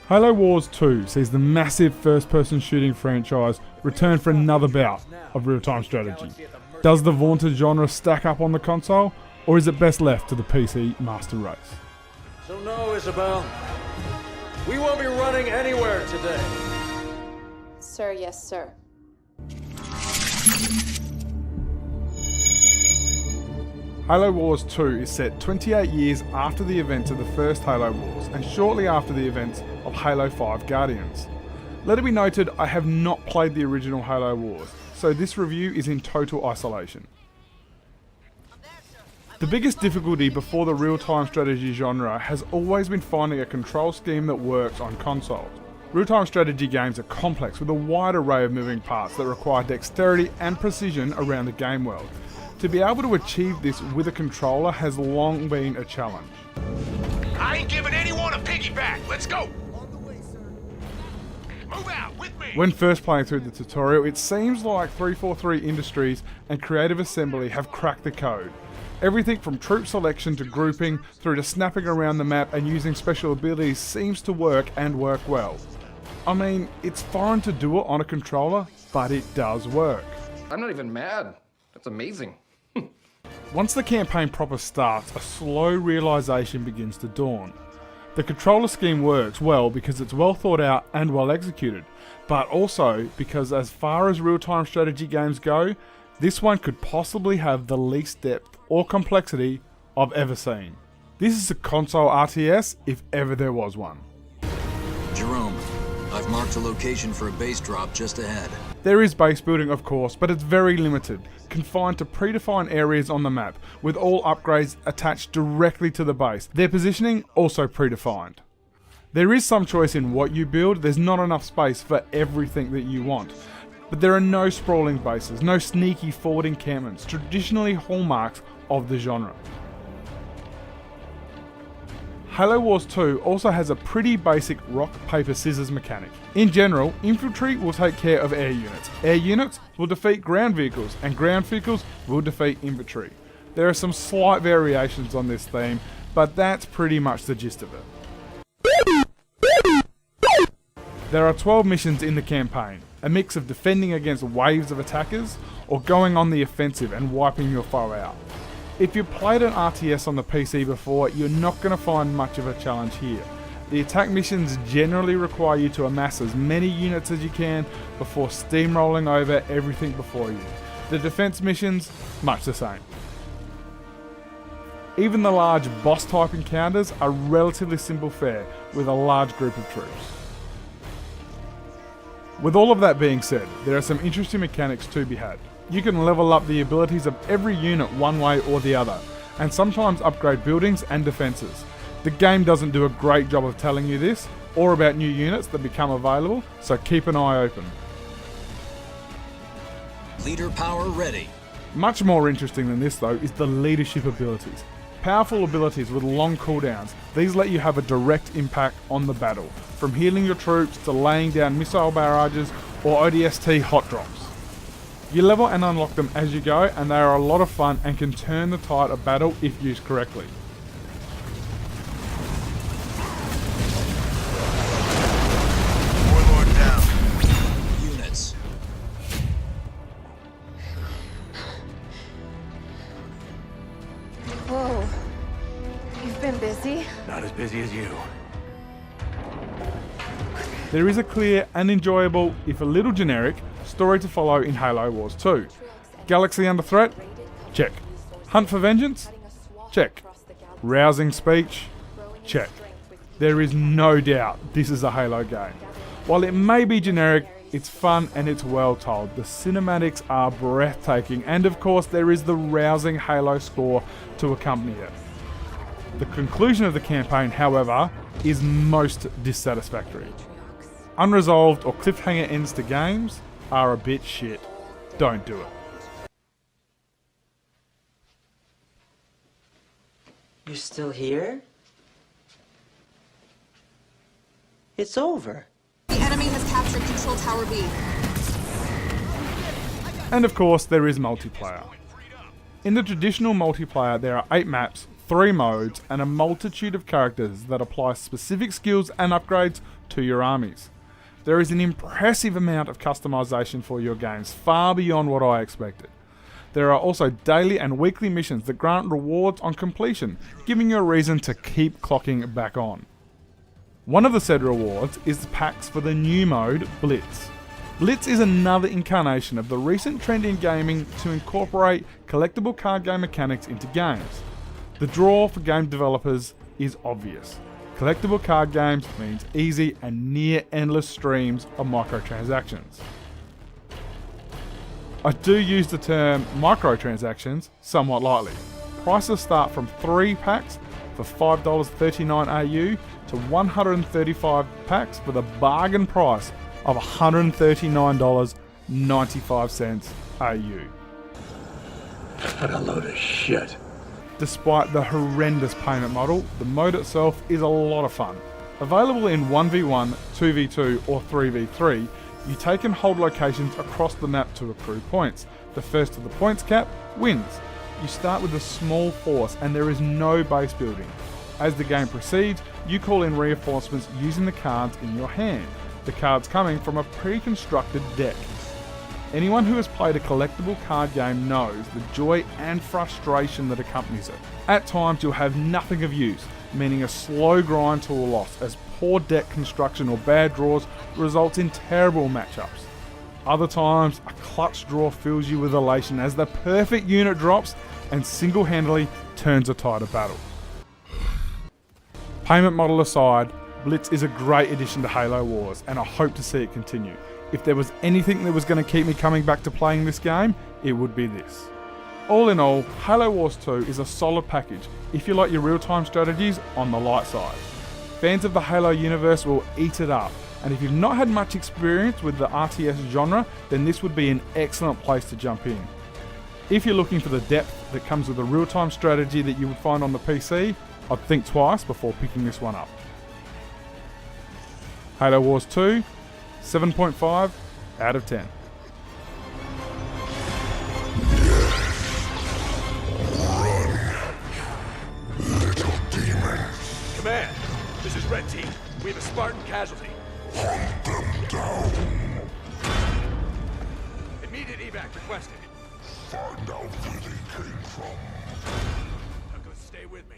Halo Wars 2 sees the massive first-person shooting franchise return for another bout of real-time strategy. Does the vaunted genre stack up on the console, or is it best left to the PC master race? So no, Isabel. We won't be running anywhere today. Sir, yes, sir. Halo Wars 2 is set 28 years after the events of the first Halo Wars and shortly after the events of Halo 5 Guardians. Let it be noted, I have not played the original Halo Wars, so this review is in total isolation. The biggest difficulty before the real-time strategy genre has always been finding a control scheme that works on consoles. Real-time strategy games are complex with a wide array of moving parts that require dexterity and precision around the game world. To be able to achieve this with a controller has long been a challenge. I ain't giving anyone a piggyback. Let's go. Move out with me. When first playing through the tutorial, it seems like 343 Industries and Creative Assembly have cracked the code. Everything from troop selection to grouping through to snapping around the map and using special abilities seems to work and work well. I mean, it's foreign to do it on a controller, but it does work. I'm not even mad. That's amazing. Once the campaign proper starts, a slow realisation begins to dawn. The controller scheme works well because it's well thought out and well executed, but also because as far as real-time strategy games go, this one could possibly have the least depth or complexity I've ever seen. This is a console RTS if ever there was one. Jerome, I've marked a location for a base drop just ahead. There is base building of course, but it's very limited, confined to predefined areas on the map, with all upgrades attached directly to the base. Their positioning also predefined. There is some choice in what you build, there's not enough space for everything that you want. But there are no sprawling bases, no sneaky forward encampments, traditionally hallmarks of the genre. Halo Wars 2 also has a pretty basic rock, paper, scissors mechanic. In general, infantry will take care of air units will defeat ground vehicles, and ground vehicles will defeat infantry. There are some slight variations on this theme, but that's pretty much the gist of it. There are 12 missions in the campaign, a mix of defending against waves of attackers, or going on the offensive and wiping your foe out. If you've played an RTS on the PC before, you're not going to find much of a challenge here. The attack missions generally require you to amass as many units as you can before steamrolling over everything before you. The defense missions, much the same. Even the large boss type encounters are relatively simple fare with a large group of troops. With all of that being said, there are some interesting mechanics to be had. You can level up the abilities of every unit one way or the other, and sometimes upgrade buildings and defences. The game doesn't do a great job of telling you this, or about new units that become available, so keep an eye open. Leader power ready. Much more interesting than this though is the leadership abilities. Powerful abilities with long cooldowns, these let you have a direct impact on the battle, from healing your troops to laying down missile barrages or ODST hot drops. You level and unlock them as you go, and they are a lot of fun and can turn the tide of battle if used correctly. Warlord down. Units. Whoa. You've been busy? Not as busy as you. There is a clear and enjoyable, if a little generic, story to follow in Halo Wars 2. Galaxy under threat? Check. Hunt for vengeance? Check. Rousing speech? Check. There is no doubt this is a Halo game. While it may be generic, it's fun and it's well told. The cinematics are breathtaking, and of course there is the rousing Halo score to accompany it. The conclusion of the campaign, however, is most dissatisfactory. Unresolved or cliffhanger ends to games are a bit shit. Don't do it. You're still here? It's over. The enemy has captured Control Tower B. And of course, there is multiplayer. In the traditional multiplayer, there are 8 maps, 3 modes, and a multitude of characters that apply specific skills and upgrades to your armies. There is an impressive amount of customization for your games, far beyond what I expected. There are also daily and weekly missions that grant rewards on completion, giving you a reason to keep clocking back on. One of the said rewards is the packs for the new mode, Blitz. Blitz is another incarnation of the recent trend in gaming to incorporate collectible card game mechanics into games. The draw for game developers is obvious. Collectible card games means easy and near endless streams of microtransactions. I do use the term microtransactions somewhat lightly. Prices start from 3 packs for $5.39 AU to 135 packs for the bargain price of $139.95 AU. What a load of shit. Despite the horrendous payment model, the mode itself is a lot of fun. Available in 1v1, 2v2 or 3v3, you take and hold locations across the map to accrue points. The first to the points cap wins. You start with a small force and there is no base building. As the game proceeds, you call in reinforcements using the cards in your hand. The cards coming from a pre-constructed deck. Anyone who has played a collectible card game knows the joy and frustration that accompanies it. At times you'll have nothing of use, meaning a slow grind to a loss as poor deck construction or bad draws results in terrible matchups. Other times, a clutch draw fills you with elation as the perfect unit drops and single-handedly turns a tide of battle. Payment model aside, Blitz is a great addition to Halo Wars, and I hope to see it continue. If there was anything that was going to keep me coming back to playing this game, it would be this. All in all, Halo Wars 2 is a solid package if you like your real-time strategies on the light side. Fans of the Halo universe will eat it up, and if you've not had much experience with the RTS genre, then this would be an excellent place to jump in. If you're looking for the depth that comes with a real-time strategy that you would find on the PC, I'd think twice before picking this one up. Halo Wars 2, 7.5 out of 10. Command, this is Red Team. We have a Spartan casualty. Hunt them down. Immediate evac requested. Find out where they came from. Now go stay with me.